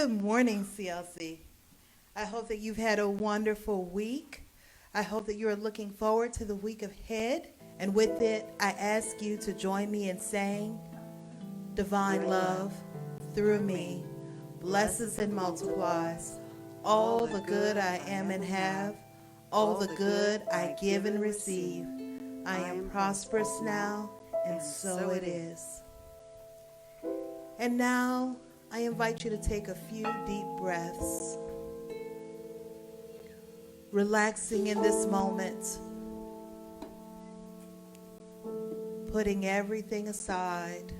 Good morning, CLC. I hope that you've had a wonderful week. I hope that you are looking forward to the week ahead. And with it, I ask you to join me in saying, Divine love, through me, blesses and multiplies all the good I am and have, all the good I give and receive. I am prosperous now, and so it is. And now, I invite you to take a few deep breaths, relaxing in this moment, putting everything aside.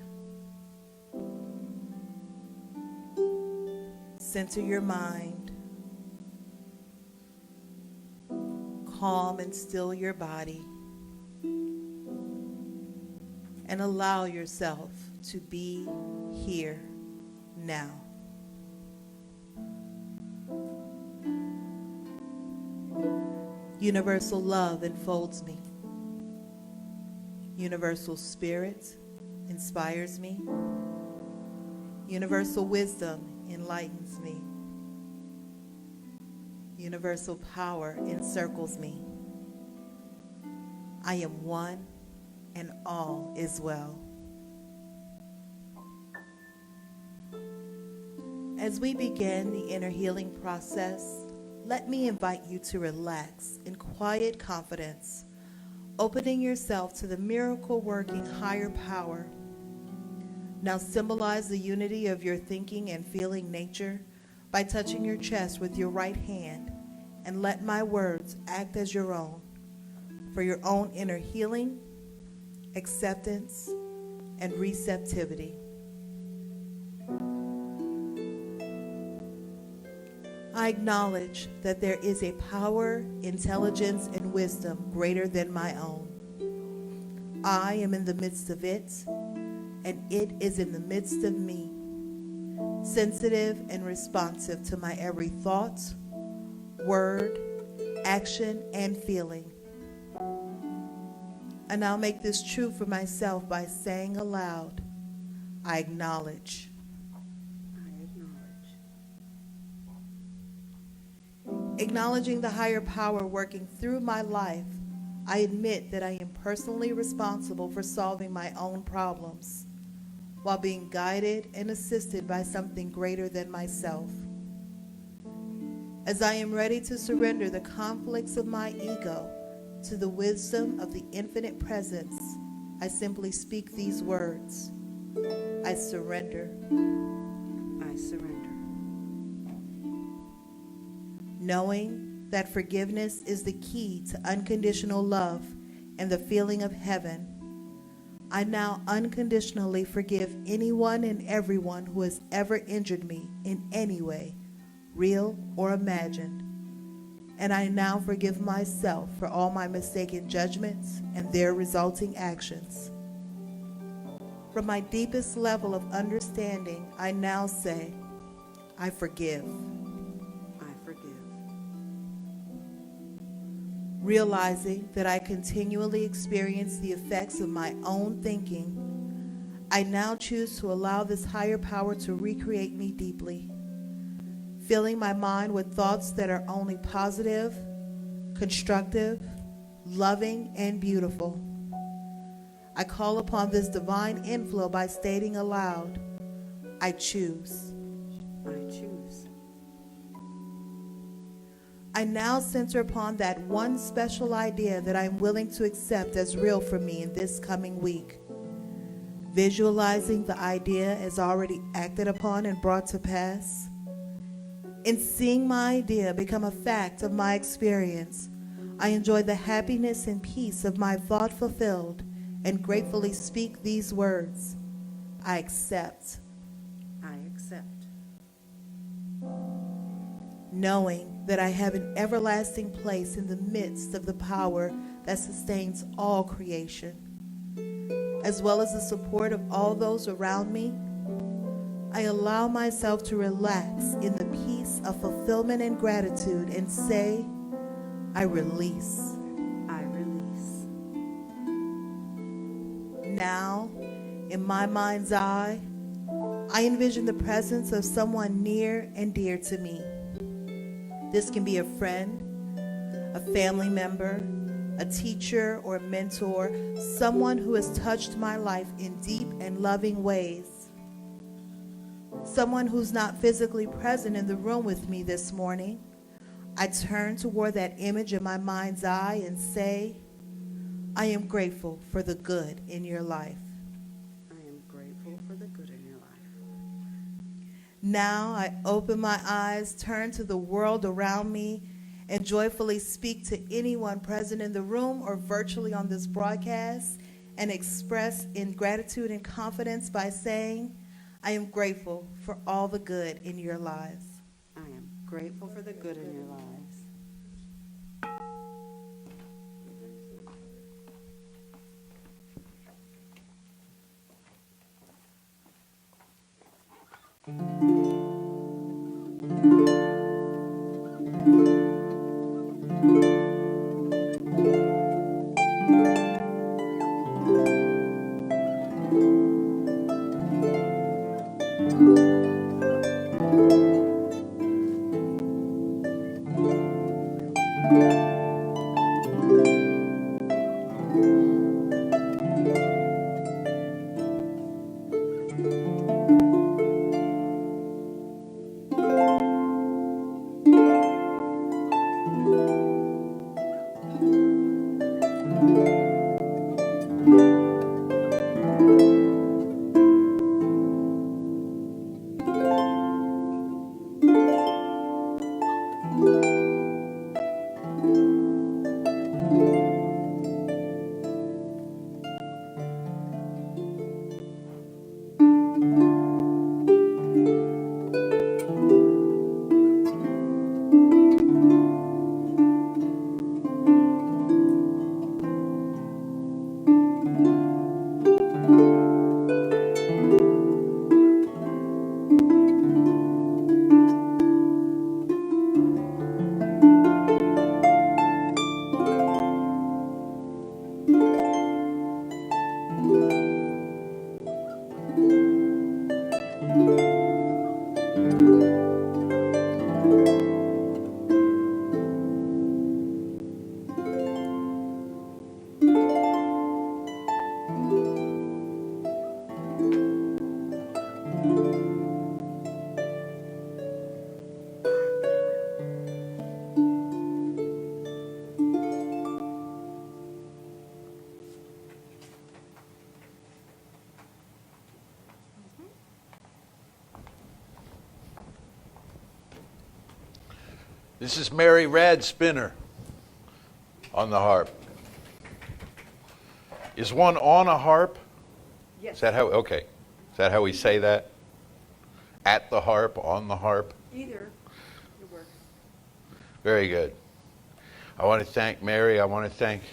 Center your mind, calm and still your body, and allow yourself to be here now. Universal love enfolds me. Universal spirit inspires me. Universal wisdom enlightens me. Universal power encircles me. I am one and all is well. As we begin the inner healing process, let me invite you to relax in quiet confidence, opening yourself to the miracle-working higher power. Now symbolize the unity of your thinking and feeling nature by touching your chest with your right hand, and let my words act as your own for your own inner healing, acceptance, and receptivity. I acknowledge that there is a power, intelligence, and wisdom greater than my own. I am in the midst of it, and it is in the midst of me, sensitive and responsive to my every thought, word, action, and feeling. And I'll make this true for myself by saying aloud, I acknowledge. Acknowledging the higher power working through my life, I admit that I am personally responsible for solving my own problems, while being guided and assisted by something greater than myself. As I am ready to surrender the conflicts of my ego to the wisdom of the infinite presence, I simply speak these words. I surrender. I surrender. Knowing that forgiveness is the key to unconditional love and the feeling of heaven, I now unconditionally forgive anyone and everyone who has ever injured me in any way, real or imagined. And I now forgive myself for all my mistaken judgments and their resulting actions. From my deepest level of understanding, I now say, I forgive. Realizing that I continually experience the effects of my own thinking, I now choose to allow this higher power to recreate me deeply, filling my mind with thoughts that are only positive, constructive, loving, and beautiful. I call upon this divine inflow by stating aloud, I choose. I choose. I now center upon that one special idea that I am willing to accept as real for me in this coming week. Visualizing the idea as already acted upon and brought to pass. In seeing my idea become a fact of my experience, I enjoy the happiness and peace of my thought fulfilled and gratefully speak these words. I accept. I accept. Knowing that I have an everlasting place in the midst of the power that sustains all creation, as well as the support of all those around me, I allow myself to relax in the peace of fulfillment and gratitude and say, I release. I release. Now, in my mind's eye, I envision the presence of someone near and dear to me. This can be a friend, a family member, a teacher or mentor, someone who has touched my life in deep and loving ways. Someone who's not physically present in the room with me this morning. I turn toward that image in my mind's eye and say, I am grateful for the good in your life. I am grateful for the good in your life. Now I open my eyes, turn to the world around me, and joyfully speak to anyone present in the room or virtually on this broadcast, and express in gratitude and confidence by saying, I am grateful for all the good in your lives. I am grateful for the good in your lives. This is Mary Radspinner on the harp. Is one on a harp? Yes. Is that how, okay. Is that how we say that? At the harp, on the harp? Either. It works. Very good. I want to thank Mary. I want to thank,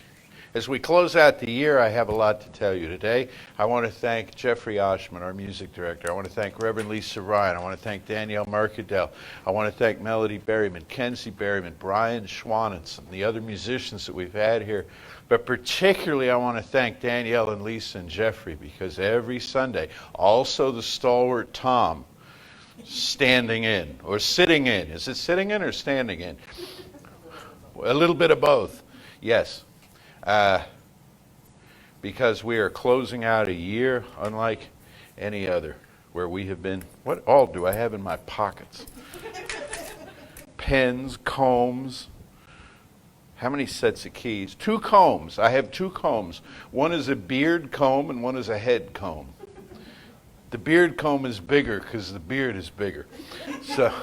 as we close out the year, I have a lot to tell you today. I want to thank Jeffrey Oshman, our music director. I want to thank Reverend Lisa Ryan. I want to thank Danielle Mercadell. I want to thank Melody Berryman, Kenzie Berryman, Brian Schwanitz, and the other musicians that we've had here. But particularly I want to thank Danielle and Lisa and Jeffrey, because every Sunday, also the stalwart Tom, standing in, or sitting in. Is it sitting in or standing in? A little bit of both, yes. Because we are closing out a year unlike any other, where we have been, what all do I have in my pockets? Pens, combs. How many sets of keys? 2 combs. I have 2 combs. One is a beard comb and one is a head comb. The beard comb is bigger because the beard is bigger. So,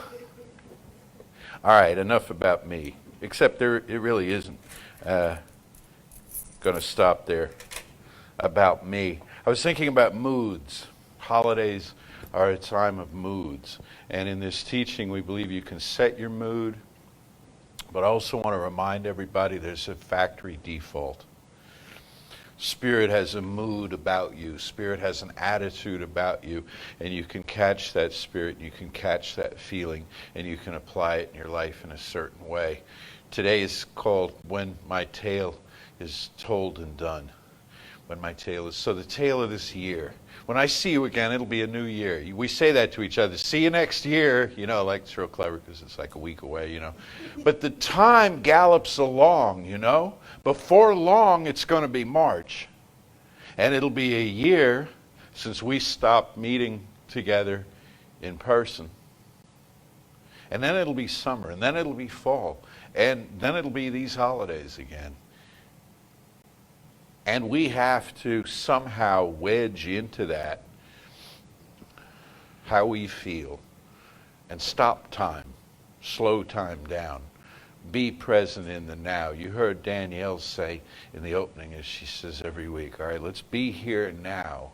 all right, enough about me. Except it really isn't. Going to stop there about me. I was thinking about moods. Holidays are a time of moods. And in this teaching, we believe you can set your mood, but I also want to remind everybody there's a factory default. Spirit has a mood about you. Spirit has an attitude about you. And you can catch that spirit, you can catch that feeling, and you can apply it in your life in a certain way. Today is called When My Tale is Told and Done. when my tail is. So the tail of this year. When I see you again, it'll be a new year. We say that to each other. See you next year. You know, like it's real clever because it's like a week away, you know. But the time gallops along, you know. Before long, it's going to be March. And it'll be a year since we stopped meeting together in person. And then it'll be summer, and then it'll be fall, and then it'll be these holidays again. And we have to somehow wedge into that how we feel and stop time, slow time down, be present in the now. You heard Danielle say in the opening, as she says every week, all right, let's be here now.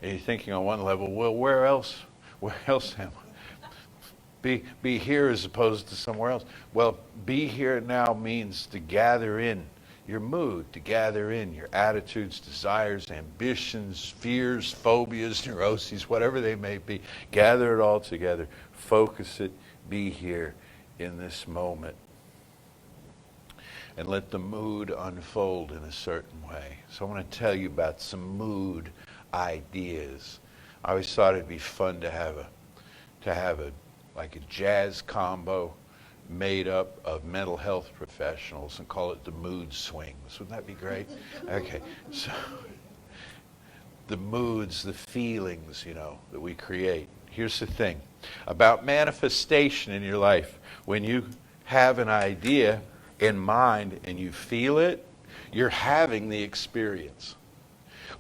And you're thinking on one level, well, where else am I? Be here as opposed to somewhere else. Well, be here now means to gather in your mood, to gather in your attitudes, desires, ambitions, fears, phobias, neuroses, whatever they may be. Gather it all together. Focus it. Be here in this moment. And let the mood unfold in a certain way. So I want to tell you about some mood ideas. I always thought it'd be fun to have a like a jazz combo made up of mental health professionals and call it the mood swings. Wouldn't that be great? Okay, so the moods, the feelings, you know, that we create. Here's the thing about manifestation in your life. When you have an idea in mind and you feel it, you're having the experience.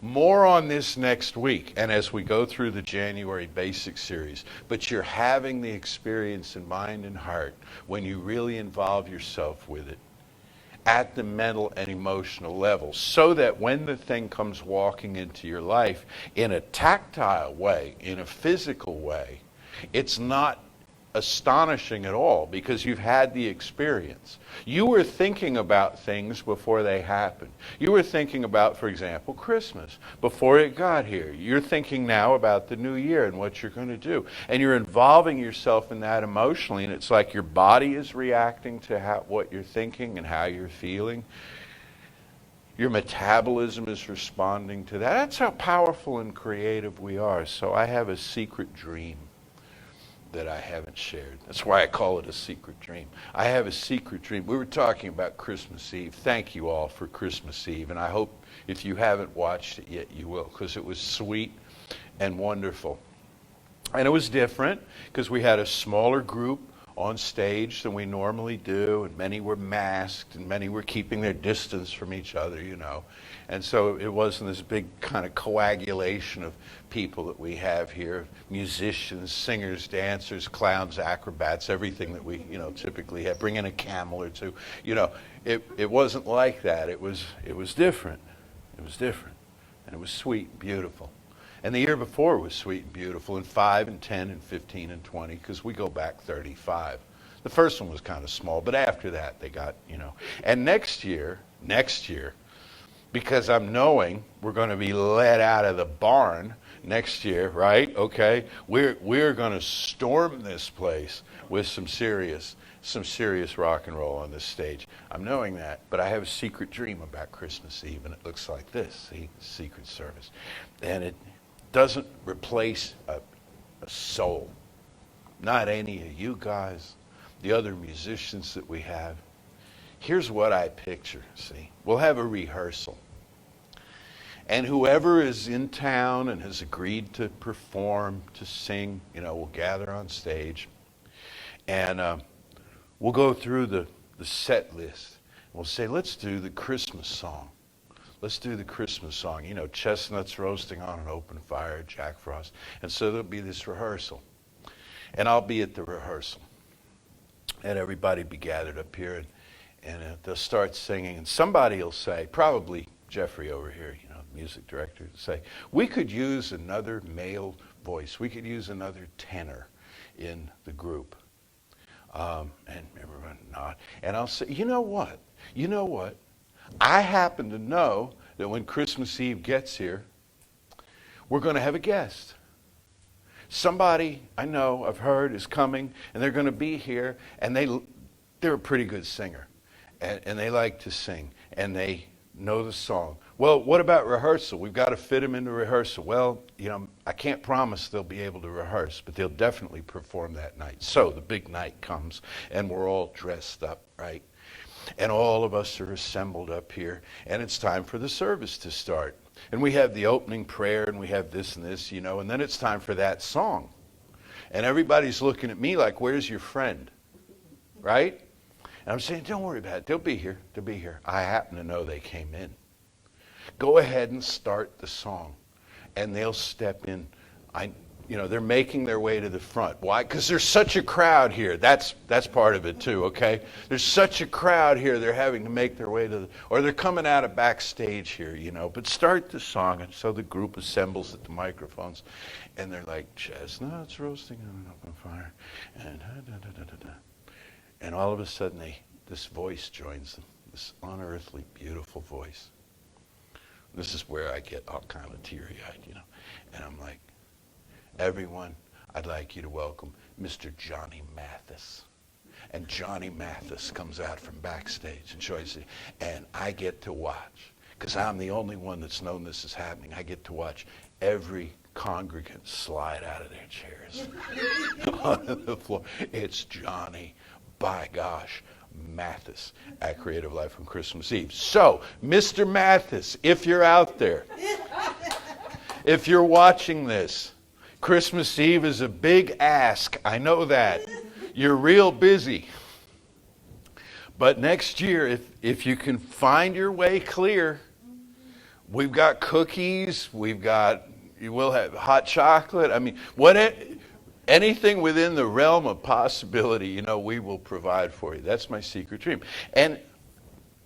More on this next week and as we go through the January Basic Series. But you're having the experience in mind and heart when you really involve yourself with it at the mental and emotional level, so that when the thing comes walking into your life in a tactile way, in a physical way, it's not astonishing at all because you've had the experience. You were thinking about things before they happened. You were thinking about, for example, Christmas before it got here. You're thinking now about the new year and what you're going to do. And you're involving yourself in that emotionally, and it's like your body is reacting to what you're thinking and how you're feeling. Your metabolism is responding to that. That's how powerful and creative we are. So I have a secret dream that I haven't shared. That's why I call it a secret dream. I have a secret dream. We were talking about Christmas Eve. Thank you all for Christmas Eve. And I hope if you haven't watched it yet, you will, because it was sweet and wonderful. And it was different because we had a smaller group on stage than we normally do, and many were masked, and many were keeping their distance from each other, you know. And so it wasn't this big kind of coagulation of people that we have here, musicians, singers, dancers, clowns, acrobats, everything that we, you know, typically have. Bring in a camel or two. You know, it wasn't like that. It was different. It was different. And it was sweet and beautiful. And the year before was sweet and beautiful, and 5 and 10 and 15 and 20, because we go back 35. The first one was kind of small, but after that they got, you know. And next year, because I'm knowing we're going to be let out of the barn next year, right? Okay, we're going to storm this place with some serious rock and roll on this stage. I'm knowing that, but I have a secret dream about Christmas Eve, and it looks like this: see, Secret Service, and it doesn't replace a soul. Not any of you guys, the other musicians that we have. Here's what I picture, see. We'll have a rehearsal. And whoever is in town and has agreed to perform, to sing, you know, will gather on stage. And we'll go through the set list. We'll say, let's do the Christmas song. Let's do the Christmas song. You know, chestnuts roasting on an open fire, Jack Frost. And so there'll be this rehearsal. And I'll be at the rehearsal. And everybody be gathered up here. And they'll start singing. And somebody will say, probably Jeffrey over here, you know, music director, will say, we could use another male voice. We could use another tenor in the group. And everyone nod. And I'll say, you know what? I happen to know that when Christmas Eve gets here, we're going to have a guest. Somebody I know, I've heard, is coming, and they're going to be here, and they're a pretty good singer, and they like to sing, and they know the song. Well, what about rehearsal? We've got to fit them into rehearsal. Well, I can't promise they'll be able to rehearse, but they'll definitely perform that night. So the big night comes, and we're all dressed up, right? And all of us are assembled up here, and it's time for the service to start. And we have the opening prayer, and we have this and this, and then it's time for that song. And everybody's looking at me like, where's your friend? Right? And I'm saying, don't worry about it. They'll be here. They'll be here. I happen to know they came in. Go ahead and start the song. And they'll step in. They're making their way to the front. Why? Because there's such a crowd here. That's part of it too, okay? There's such a crowd here, they're having to make their way or they're coming out of backstage here, But start the song, and so the group assembles at the microphones, and they're like, chestnuts roasting on an open fire, and and all of a sudden this voice joins them, this unearthly, beautiful voice. This is where I get all kind of teary-eyed, And I'm like, everyone, I'd like you to welcome Mr. Johnny Mathis. And Johnny Mathis comes out from backstage and joins it. And I get to watch, because I'm the only one that's known this is happening, I get to watch every congregant slide out of their chairs onto the floor. It's Johnny, by gosh, Mathis at Creative Life on Christmas Eve. So, Mr. Mathis, if you're out there, if you're watching this, Christmas Eve is a big ask. I know that. You're real busy. But next year, if you can find your way clear, we've got cookies, you will have hot chocolate. I mean, anything within the realm of possibility, we will provide for you. That's my secret dream. And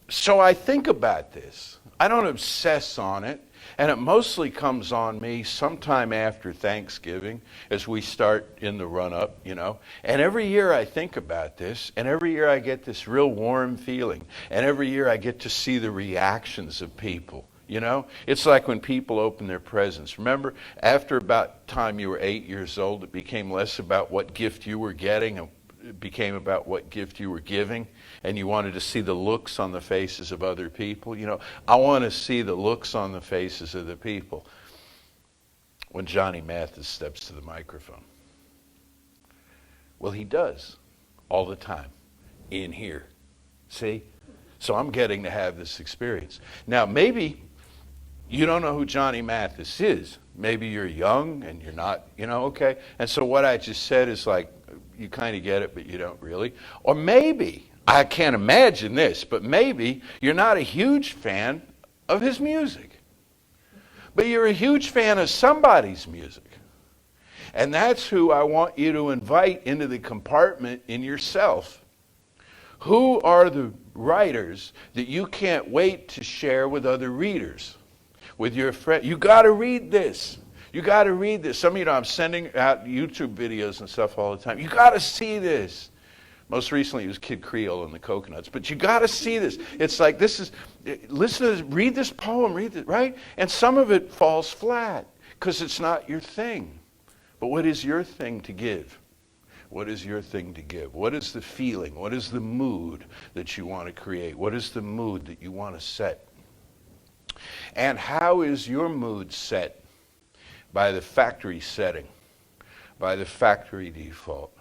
so I think about this. I don't obsess on it. And it mostly comes on me sometime after Thanksgiving as we start in the run-up, And every year I think about this, and every year I get this real warm feeling. And every year I get to see the reactions of people, It's like when people open their presents. Remember, after about time you were 8 years old, it became less about what gift you were getting, and it became about what gift you were giving. And you wanted to see the looks on the faces of other people. I want to see the looks on the faces of the people when Johnny Mathis steps to the microphone. Well, he does all the time in here. See? So I'm getting to have this experience. Now, maybe you don't know who Johnny Mathis is. Maybe you're young and you're not, okay. And so what I just said is like, you kind of get it, but you don't really. Or maybe, I can't imagine this, but maybe you're not a huge fan of his music. But you're a huge fan of somebody's music. And that's who I want you to invite into the compartment in yourself. Who are the writers that you can't wait to share with other readers? With your friend. You got to read this. You got to read this. Some of you know I'm sending out YouTube videos and stuff all the time. You got to see this. Most recently it was Kid Creole and the Coconuts. But you got to see this. It's like listen to this, read this poem, read it, right? And some of it falls flat because it's not your thing. But what is your thing to give? What is your thing to give? What is the feeling? What is the mood that you want to create? What is the mood that you want to set? And how is your mood set? By the factory setting, by the factory default.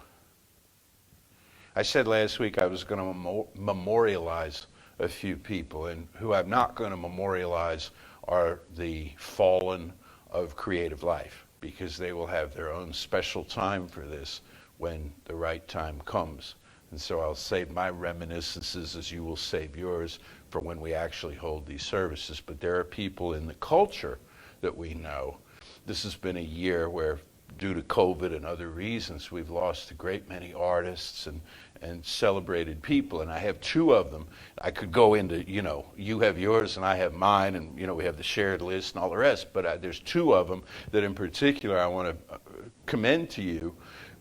I said last week I was going to memorialize a few people, and who I'm not going to memorialize are the fallen of creative life, because they will have their own special time for this when the right time comes. And so I'll save my reminiscences as you will save yours for when we actually hold these services. But there are people in the culture that we know. This has been a year where, due to COVID and other reasons, we've lost a great many artists and celebrated people. And I have two of them. I could go into, you have yours and I have mine, and, we have the shared list and all the rest. But there's two of them that in particular I want to commend to you,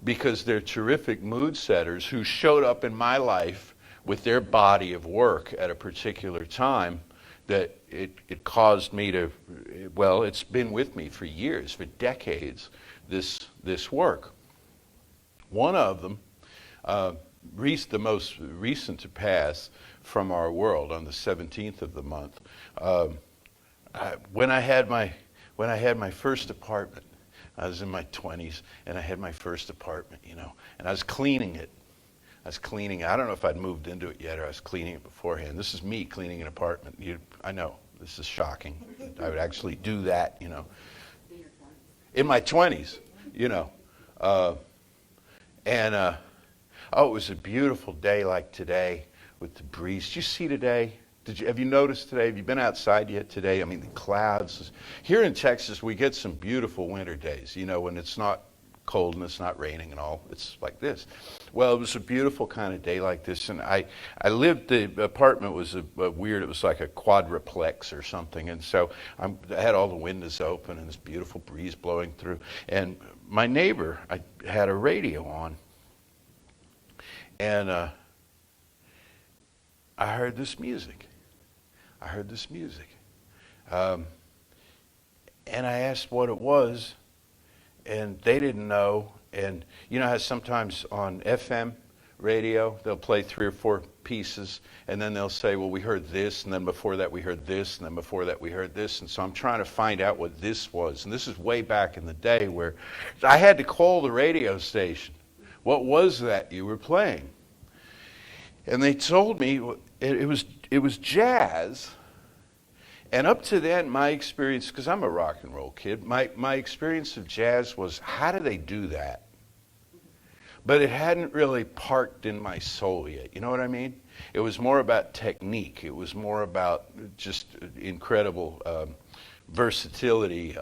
because they're terrific mood setters who showed up in my life with their body of work at a particular time that it caused me to, it's been with me for years, for decades, this work. One of them the most recent to pass from our world on the 17th of the month. When I had my first apartment, I was in my 20s, and I had my first apartment, and I was cleaning it. I don't know if I'd moved into it yet or I was cleaning it beforehand. This is me cleaning an apartment. I know, this is shocking. I would actually do that, in my 20s, it was a beautiful day like today with the breeze. Did you see today? Have you noticed today? Have you been outside yet today? I mean, the clouds. Here in Texas, we get some beautiful winter days, when it's not cold and it's not raining and all. It's like this. Well, it was a beautiful kind of day like this, and the apartment was weird. It was like a quadruplex or something, and so I had all the windows open and this beautiful breeze blowing through. And my neighbor, I had a radio on, and I heard this music. And I asked what it was, and they didn't know. And you know how sometimes on FM radio, they'll play 3 or 4 pieces, and then they'll say, well, we heard this, and then before that we heard this, and then before that we heard this. And so I'm trying to find out what this was. And this is way back in the day where I had to call the radio station. What was that you were playing? And they told me it was jazz. And up to then, my experience, because I'm a rock and roll kid, my experience of jazz was, how do they do that? But it hadn't really parked in my soul yet. You know what I mean? It was more about technique. It was more about just incredible versatility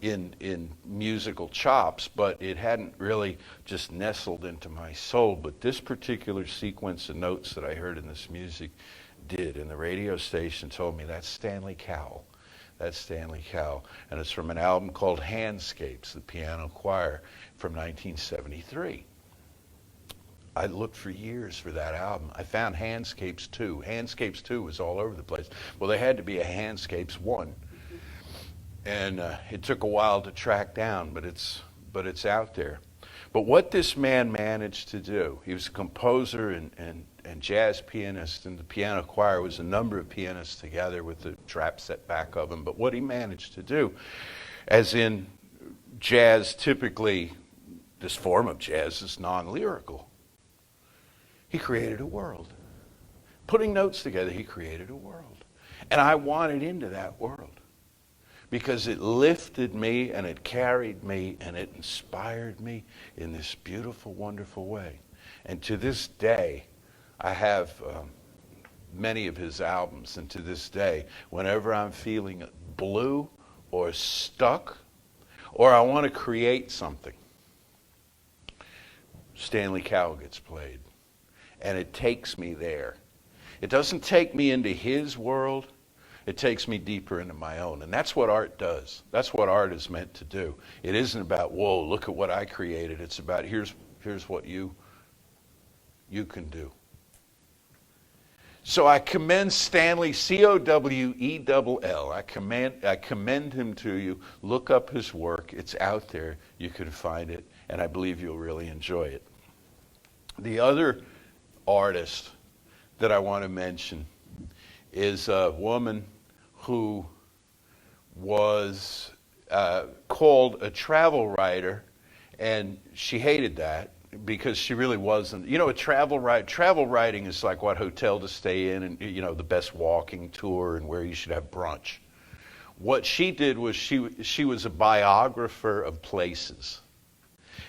in musical chops, but it hadn't really just nestled into my soul. But this particular sequence of notes that I heard in this music did, and the radio station told me that's Stanley Cowell. That's Stanley Cowell, and it's from an album called Handscapes, the piano choir, from 1973. I looked for years for that album. I found Handscapes 2. Handscapes 2 was all over the place. Well, there had to be a Handscapes 1. And it took a while to track down, but it's out there. But what this man managed to do, he was a composer and jazz pianist, and the piano choir was a number of pianists together with the trap set back of him. But what he managed to do, as in jazz typically, this form of jazz is non-lyrical. He created a world. Putting notes together, he created a world. And I wanted into that world, because it lifted me and it carried me and it inspired me in this beautiful, wonderful way. And to this day, I have many of his albums, and to this day, whenever I'm feeling blue or stuck, or I want to create something, Stanley Cowell gets played. And it takes me there. It doesn't take me into his world. It takes me deeper into my own. And that's what art does. That's what art is meant to do. It isn't about, whoa, look at what I created. It's about, here's what you can do. So I commend Stanley, Cowell. I commend him to you. Look up his work. It's out there. You can find it. And I believe you'll really enjoy it. The other artist that I want to mention is a woman who was called a travel writer, and she hated that because she really wasn't. You know, travel writing is like what hotel to stay in, and the best walking tour, and where you should have brunch. What she did was she was a biographer of places.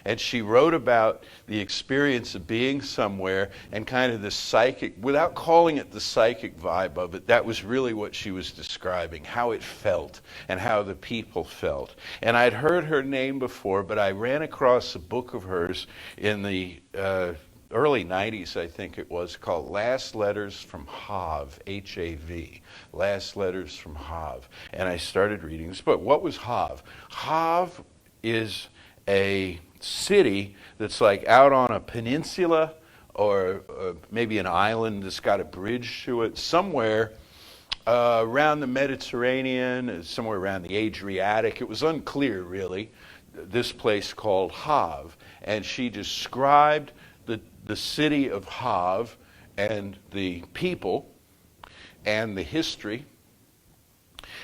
And she wrote about the experience of being somewhere and kind of the psychic, without calling it the psychic vibe of it, that was really what she was describing, how it felt and how the people felt. And I'd heard her name before, but I ran across a book of hers in the early 90s, I think it was, called Last Letters from Hav, H-A-V, Last Letters from Hav. And I started reading this book. What was Hav? Hav is a city that's like out on a peninsula or maybe an island that's got a bridge to it, somewhere around the Mediterranean, somewhere around the Adriatic. It was unclear, really, this place called Hav. And she described the city of Hav and the people and the history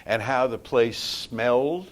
and how the place smelled.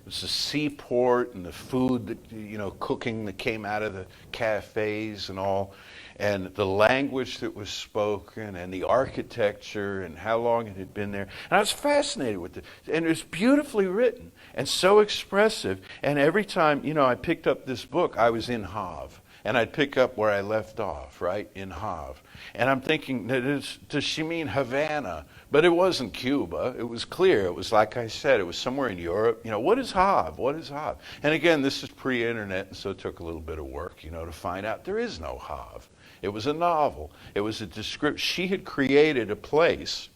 It was a seaport, and the food that, cooking that came out of the cafes and all, and the language that was spoken, and the architecture, and how long it had been there. And I was fascinated with it. And it was beautifully written and so expressive. And every time, I picked up this book, I was in Hav. And I'd pick up where I left off, right, in Hav. And I'm thinking, does she mean Havana? But it wasn't Cuba. It was clear. It was, like I said, it was somewhere in Europe. What is Hav? What is Hav? And again, this is pre-internet, and so it took a little bit of work, to find out there is no Hav. It was a novel. It was a description. She had created a place,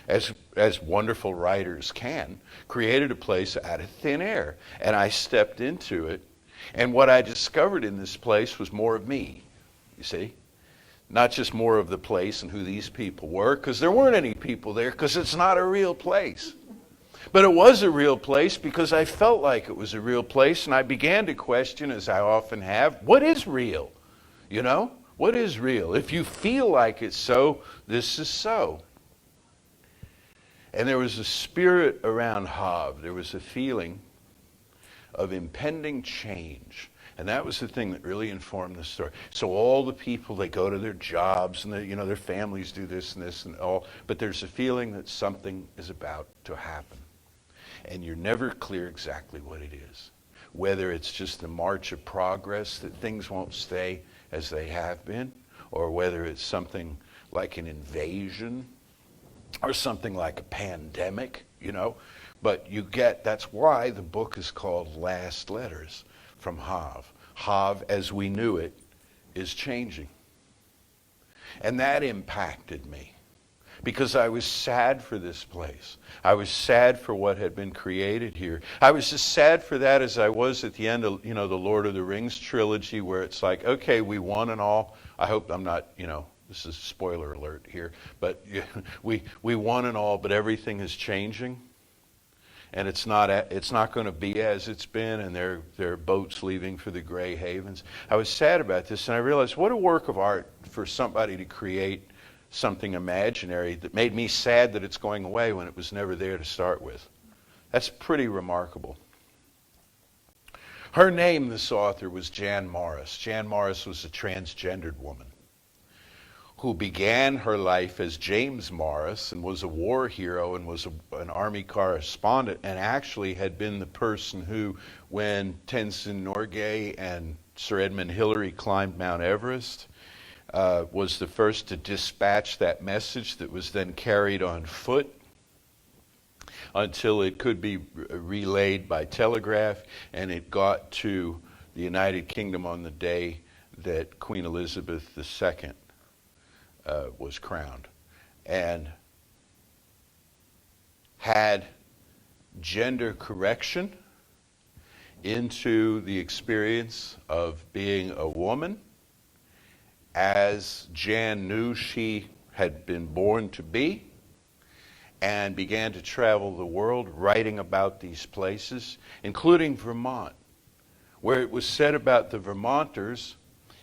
as wonderful writers can, created a place out of thin air. And I stepped into it. And what I discovered in this place was more of me, you see. Not just more of the place and who these people were, because there weren't any people there, because it's not a real place. But it was a real place because I felt like it was a real place, and I began to question, as I often have, what is real? What is real? If you feel like it's so, this is so. And there was a spirit around Hav. There was a feeling of impending change. And that was the thing that really informed the story. So all the people, they go to their jobs, and their families do this and all, but there's a feeling that something is about to happen. And you're never clear exactly what it is. Whether it's just the march of progress, that things won't stay as they have been, or whether it's something like an invasion, or something like a pandemic, But that's why the book is called Last Letters from Hav. Hav, as we knew it, is changing. And that impacted me because I was sad for this place. I was sad for what had been created here. I was as sad for that as I was at the end of, the Lord of the Rings trilogy, where it's like, okay, we won and all. I hope I'm not, this is spoiler alert here, but we won and all, but everything is changing. And it's not going to be as it's been, and there are boats leaving for the Gray Havens. I was sad about this, and I realized what a work of art for somebody to create something imaginary that made me sad that it's going away when it was never there to start with. That's pretty remarkable. Her name, this author, was Jan Morris. Jan Morris was a transgendered woman who began her life as James Morris and was a war hero and was an army correspondent, and actually had been the person who, when Tenzin Norgay and Sir Edmund Hillary climbed Mount Everest, was the first to dispatch that message that was then carried on foot until it could be relayed by telegraph, and it got to the United Kingdom on the day that Queen Elizabeth II was crowned, and had gender correction into the experience of being a woman as Jan knew she had been born to be, and began to travel the world writing about these places, including Vermont, where it was said about the Vermonters,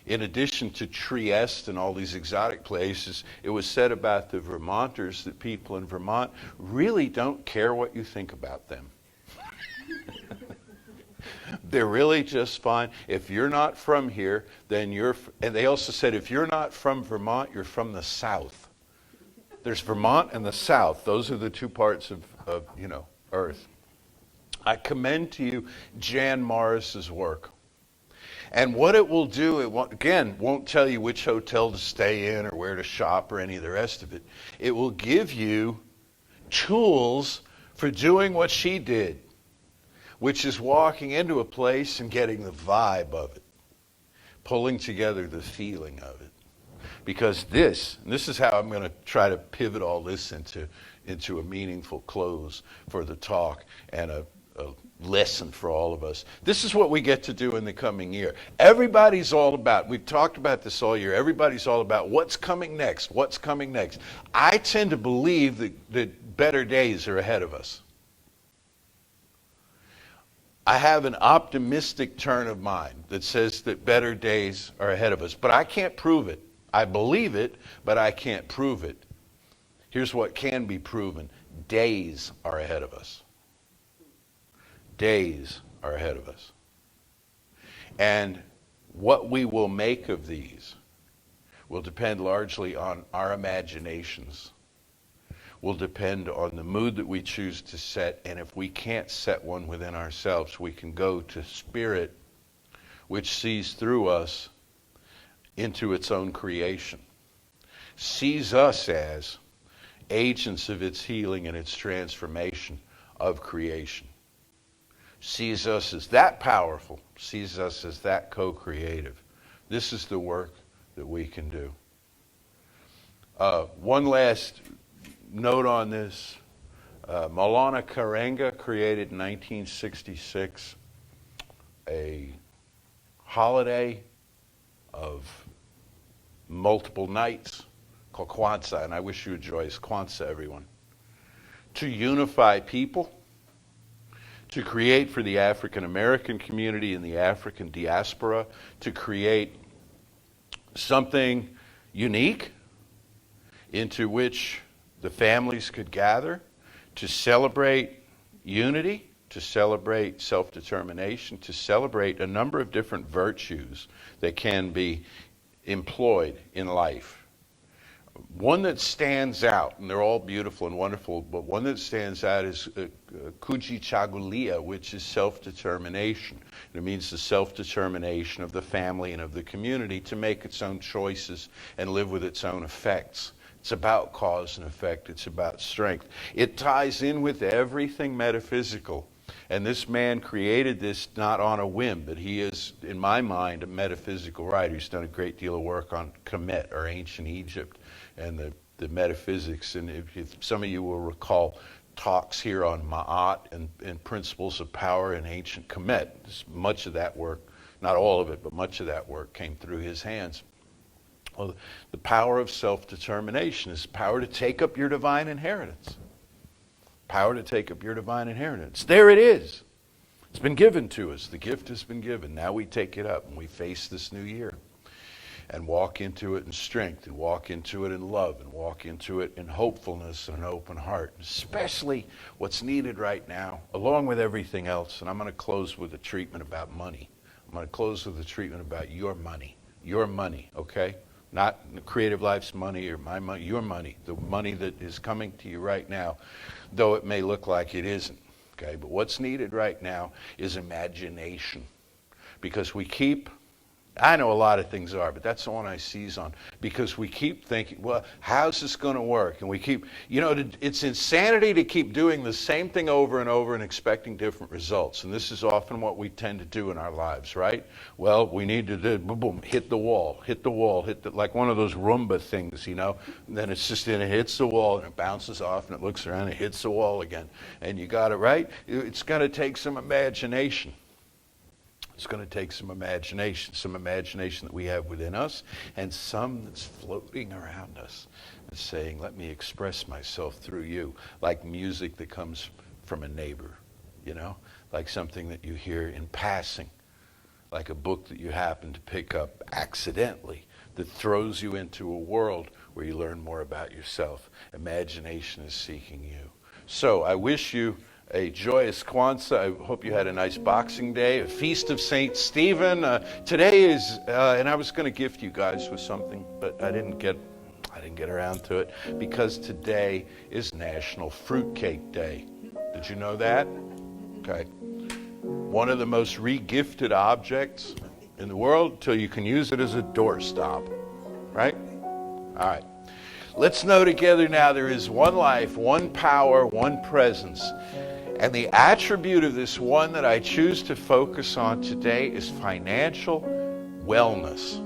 in addition to Trieste and all these exotic places, it was said about the Vermonters that people in Vermont really don't care what you think about them. They're really just fine. If you're not from here, then and they also said, if you're not from Vermont, you're from the South. There's Vermont and the South. Those are the two parts of Earth. I commend to you Jan Morris's work. And what it will do, won't tell you which hotel to stay in or where to shop or any of the rest of it. It will give you tools for doing what she did, which is walking into a place and getting the vibe of it, pulling together the feeling of it. Because this is how I'm going to try to pivot all this into a meaningful close for the talk and a lesson for all of us. This is what we get to do in the coming year. Everybody's all about, we've talked about this all year, everybody's all about what's coming next, what's coming next. I tend to believe that better days are ahead of us. I have an optimistic turn of mind that says that better days are ahead of us. But I can't prove it. I believe it, but I can't prove it. Here's what can be proven. Days are ahead of us. Days are ahead of us. And what we will make of these will depend largely on our imaginations, will depend on the mood that we choose to set, and if we can't set one within ourselves, we can go to Spirit, which sees through us into its own creation, sees us as agents of its healing and its transformation of creation, sees us as that powerful, sees us as that co-creative. This is the work that we can do. One last note on this. Maulana Karenga created in 1966 a holiday of multiple nights called Kwanzaa, and I wish you a joyous Kwanzaa, everyone, to unify people, to create for the African American community and the African diaspora, to create something unique into which the families could gather, to celebrate unity, to celebrate self-determination, to celebrate a number of different virtues that can be employed in life. One that stands out, and they're all beautiful and wonderful, but one that stands out is Kujichagulia, which is self-determination. It means the self-determination of the family and of the community to make its own choices and live with its own effects. It's about cause and effect. It's about strength. It ties in with everything metaphysical. And this man created this not on a whim, but he is, in my mind, a metaphysical writer. He's done a great deal of work on Kemet, or ancient Egypt, and the metaphysics. And if some of you will recall talks here on Ma'at and principles of power in ancient Kemet, much of that work, not all of it, but much of that work came through his hands. Well, the power of self-determination is power to take up your divine inheritance. Power to take up your divine inheritance. There it is. It's been given to us. The gift has been given. Now we take it up and we face this new year and walk into it in strength, and walk into it in love, and walk into it in hopefulness and an open heart. Especially what's needed right now, along with everything else. And I'm going to close with a treatment about money. I'm going to close with a treatment about your money. Your money, okay? Not Creative Life's money or my money, your money, the money that is coming to you right now, though it may look like it isn't, okay? But what's needed right now is imagination, because we keep, I know a lot of things are, but that's the one I seize on, because we keep thinking, well, how's this going to work? And we keep, it's insanity to keep doing the same thing over and over and expecting different results. And this is often what we tend to do in our lives, right? Well, we need to do, boom, boom, hit the wall, like one of those Roomba things, and then it's just, it hits the wall and it bounces off and it looks around and it hits the wall again. And you got it right. It's going to take some imagination. It's going to take some imagination that we have within us, and some that's floating around us and saying, let me express myself through you, like music that comes from a neighbor, like something that you hear in passing, like a book that you happen to pick up accidentally that throws you into a world where you learn more about yourself. Imagination is seeking you. So I wish you a joyous Kwanzaa. I hope you had a nice Boxing Day, a feast of St. Stephen. Today is, and I was going to gift you guys with something, but I didn't get around to it, because today is National Fruitcake Day. Did you know that? Okay. One of the most re-gifted objects in the world, till you can use it as a doorstop, right? All right. Let's know together now, there is one life, one power, one presence. And the attribute of this one that I choose to focus on today is financial wellness.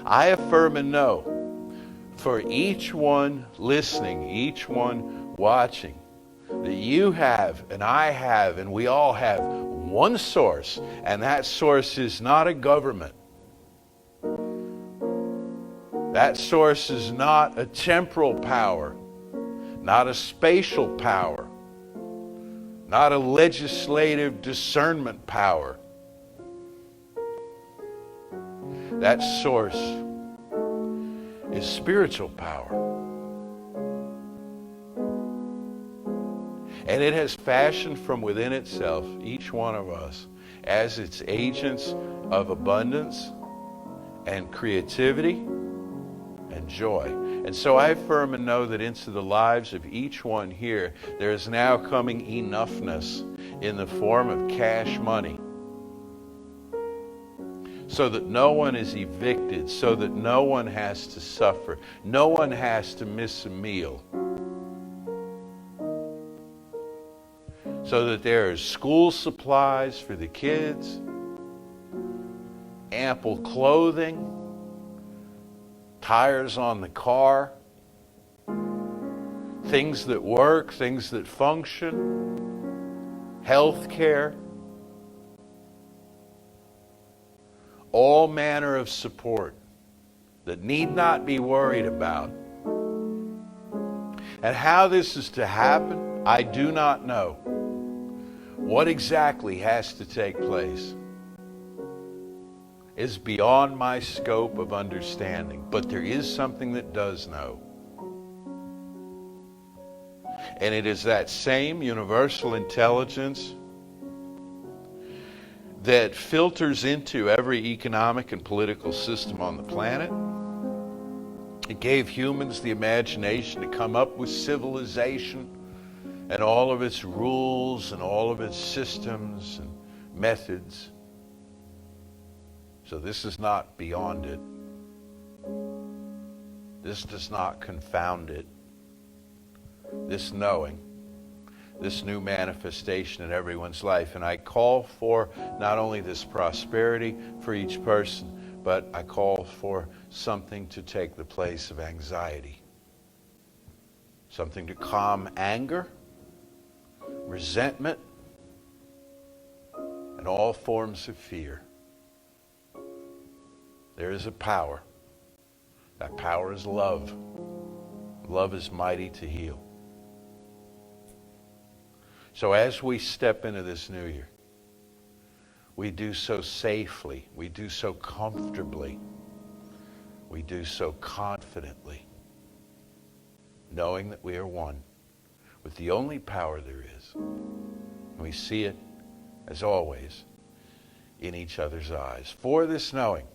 I affirm and know, for each one listening, each one watching, that you have and I have and we all have one source, and that source is not a government. That source is not a temporal power, not a spatial power. not a legislative discernment power. That source is spiritual power. And it has fashioned from within itself each one of us as its agents of abundance and creativity and joy. And so I affirm and know that into the lives of each one here, there is now coming enoughness in the form of cash money, so that no one is evicted, so that no one has to suffer, no one has to miss a meal, so that there is school supplies for the kids, ample clothing, tires on the car, things that work, things that function, health care, all manner of support that need not be worried about. And how this is to happen, I do not know. What exactly has to take place is beyond my scope of understanding, but there is something that does know. And it is that same universal intelligence that filters into every economic and political system on the planet. It gave humans the imagination to come up with civilization and all of its rules and all of its systems and methods. So this is not beyond it. This does not confound it. This knowing, this new manifestation in everyone's life. And I call for not only this prosperity for each person, but I call for something to take the place of anxiety. Something to calm anger, resentment, and all forms of fear. There is a power. That power is love. Love is mighty to heal. So as we step into this new year, we do so safely, we do so comfortably, we do so confidently, knowing that we are one with the only power there is. And we see it, as always, in each other's eyes. For this knowing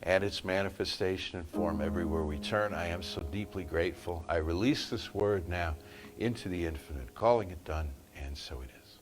and its manifestation in form everywhere we turn, I am so deeply grateful. I release this word now into the infinite, calling it done, and so it is.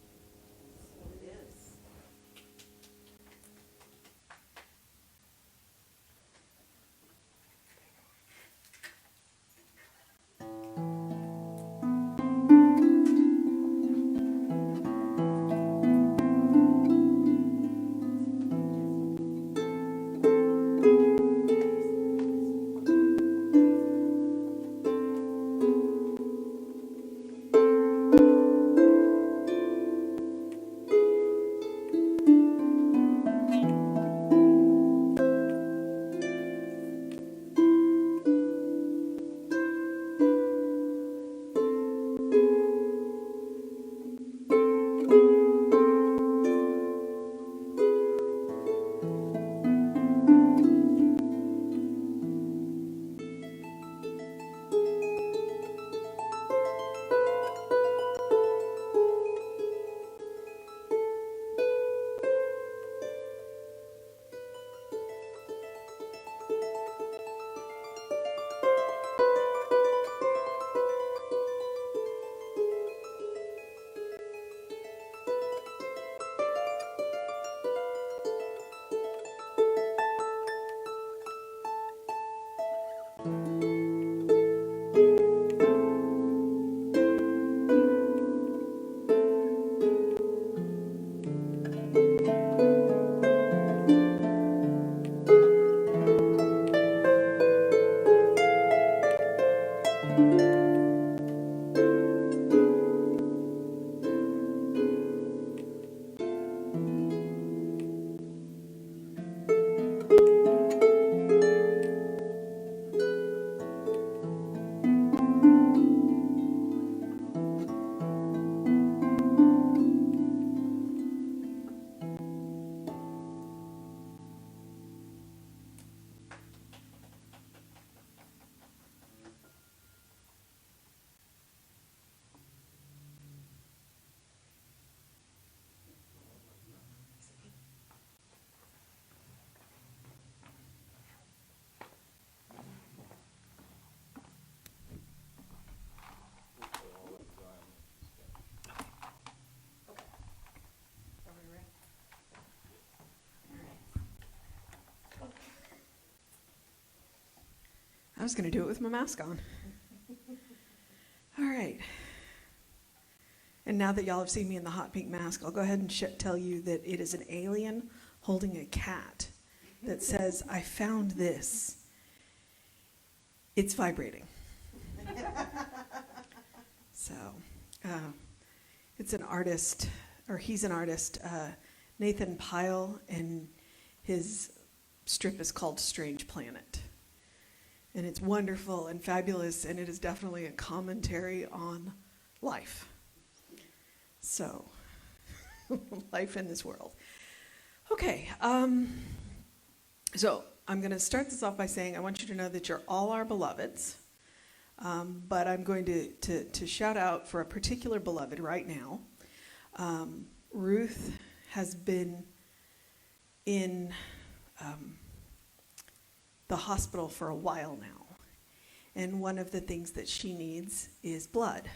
was going to do it with my mask on. All right. And now that y'all have seen me in the hot pink mask, I'll go ahead and tell you that it is an alien holding a cat that says, "I found this." It's vibrating. So, it's an artist, or he's an artist, Nathan Pyle, and his strip is called Strange Planet. And it's wonderful and fabulous, and it is definitely a commentary on life. So, life in this world. Okay, so I'm going to start this off by saying I want you to know that you're all our beloveds, but I'm going to shout out for a particular beloved right now. Ruth has been in the hospital for a while now, and one of the things that she needs is blood.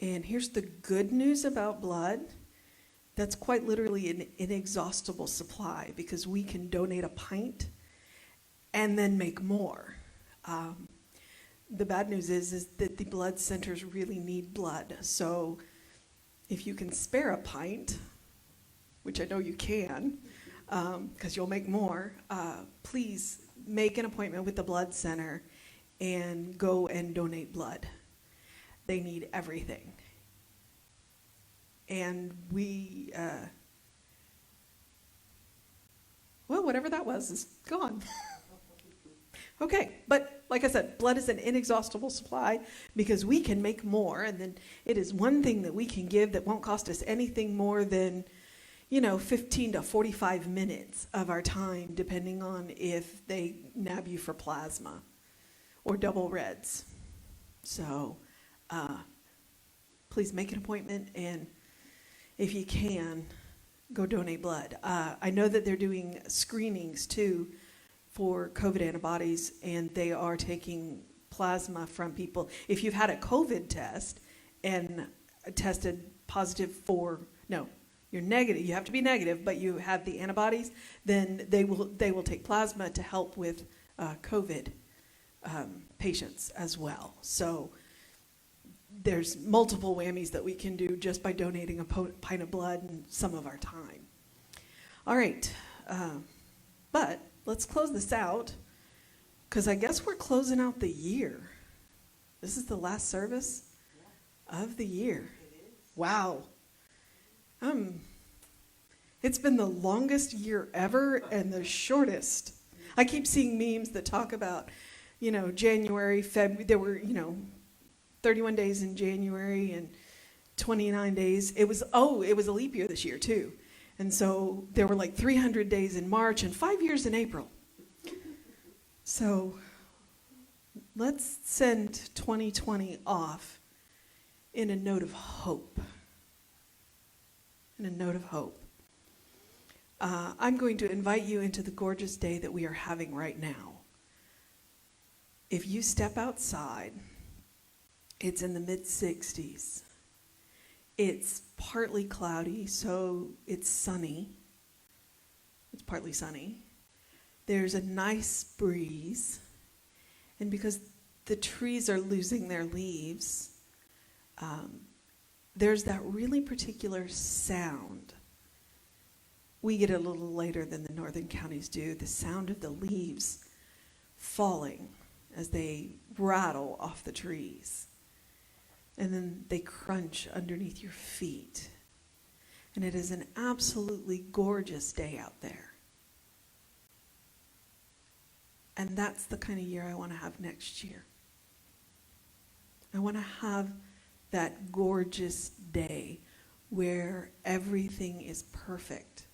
And here's the good news about blood. That's quite literally an inexhaustible supply, because we can donate a pint and then make more. The bad news is that the blood centers really need blood. So if you can spare a pint, which I know you can, because you'll make more, please make an appointment with the blood center and go and donate blood. They need everything. And we, well, whatever that was is gone. Okay, but like I said, blood is an inexhaustible supply because we can make more, and then it is one thing that we can give that won't cost us anything more than, 15 to 45 minutes of our time, depending on if they nab you for plasma or double reds. So please make an appointment, and if you can, go donate blood. I know that they're doing screenings too for COVID antibodies, and they are taking plasma from people. If you've had a COVID test and tested positive for, no, you're negative, you have to be negative, but you have the antibodies, then they will take plasma to help with COVID patients as well. So there's multiple whammies that we can do just by donating a pint of blood and some of our time. All right, but let's close this out, because I guess we're closing out the year. This is the last service of the year. Wow. It's been the longest year ever and the shortest. I keep seeing memes that talk about, January, February, there were, 31 days in January and 29 days. It was a leap year this year too. And so there were like 300 days in March and 5 years in April. So let's send 2020 off in a note of hope. In a note of hope. I'm going to invite you into the gorgeous day that we are having right now. If you step outside, it's in the mid-60s. It's partly cloudy, so it's sunny. It's partly sunny. There's a nice breeze. And because the trees are losing their leaves, there's that really particular sound. We get it a little later than the northern counties do, the sound of the leaves falling as they rattle off the trees. And then they crunch underneath your feet. And it is an absolutely gorgeous day out there. And that's the kind of year I want to have next year. I want to have that gorgeous day where everything is perfect.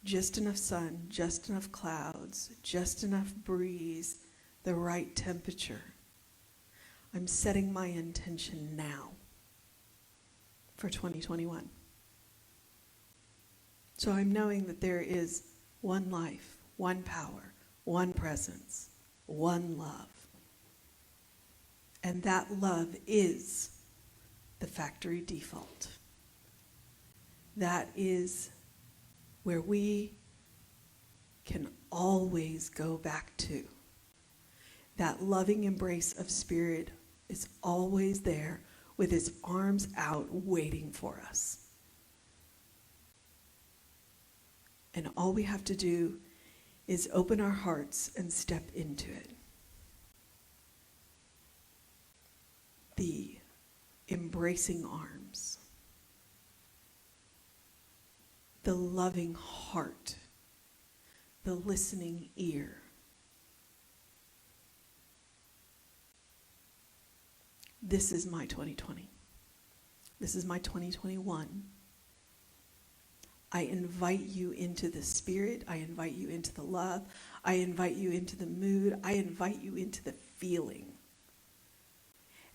Just enough sun, just enough clouds, just enough breeze, the right temperature. I'm setting my intention now for 2021. So I'm knowing that there is one life, one power, one presence, one love. And that love is the factory default. That is where we can always go back to that loving embrace of Spirit is always there with his arms out waiting for us. And all we have to do is open our hearts and step into it. The embracing arms, the loving heart, the listening ear. This is my 2020. This is my 2021. I invite you into the Spirit. I invite you into the love. I invite you into the mood. I invite you into the feeling.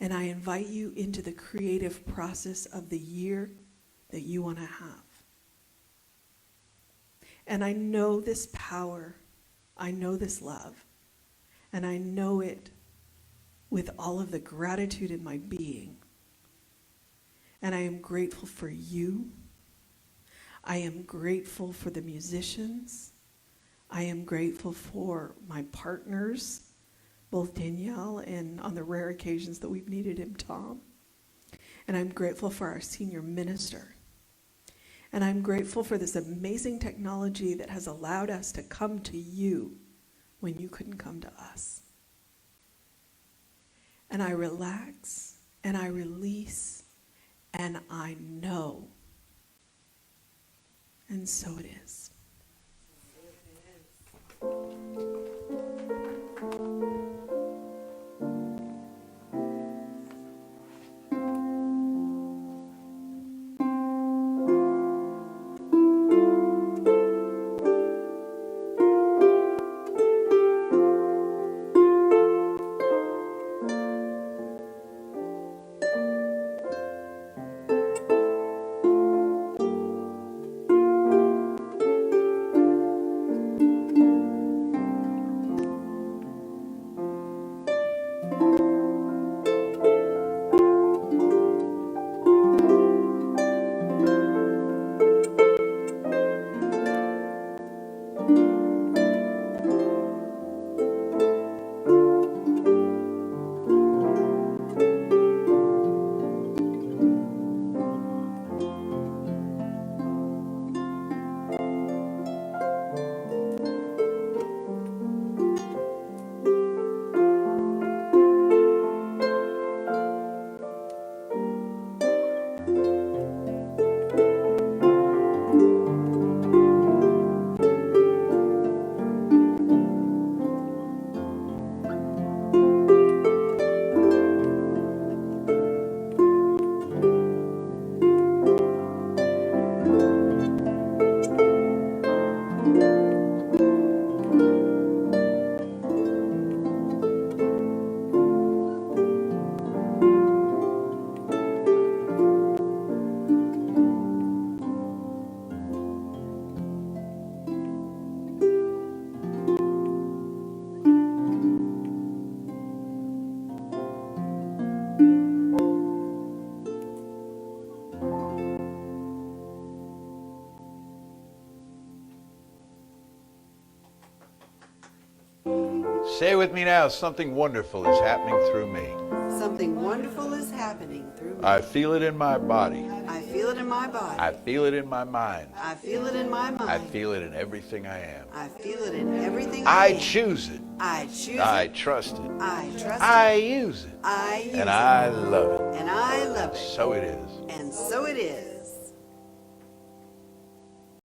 And I invite you into the creative process of the year that you want to have. And I know this power. I know this love. And I know it with all of the gratitude in my being. And I am grateful for you. I am grateful for the musicians. I am grateful for my partners, both Danielle and on the rare occasions that we've needed him, Tom. And I'm grateful for our senior minister. And I'm grateful for this amazing technology that has allowed us to come to you when you couldn't come to us. And I relax, and I release, and I know. And so it is. Say with me now, something wonderful is happening through me. Something wonderful is happening through me. I feel it in my body. I feel it in my body. I feel it in my mind. I feel it in my mind. I feel it in everything I am. I feel it in everything I am. choose it. I choose I it. trust it. I trust I it. use it. I use And it. I love it. And I love it. So it is. And so it is.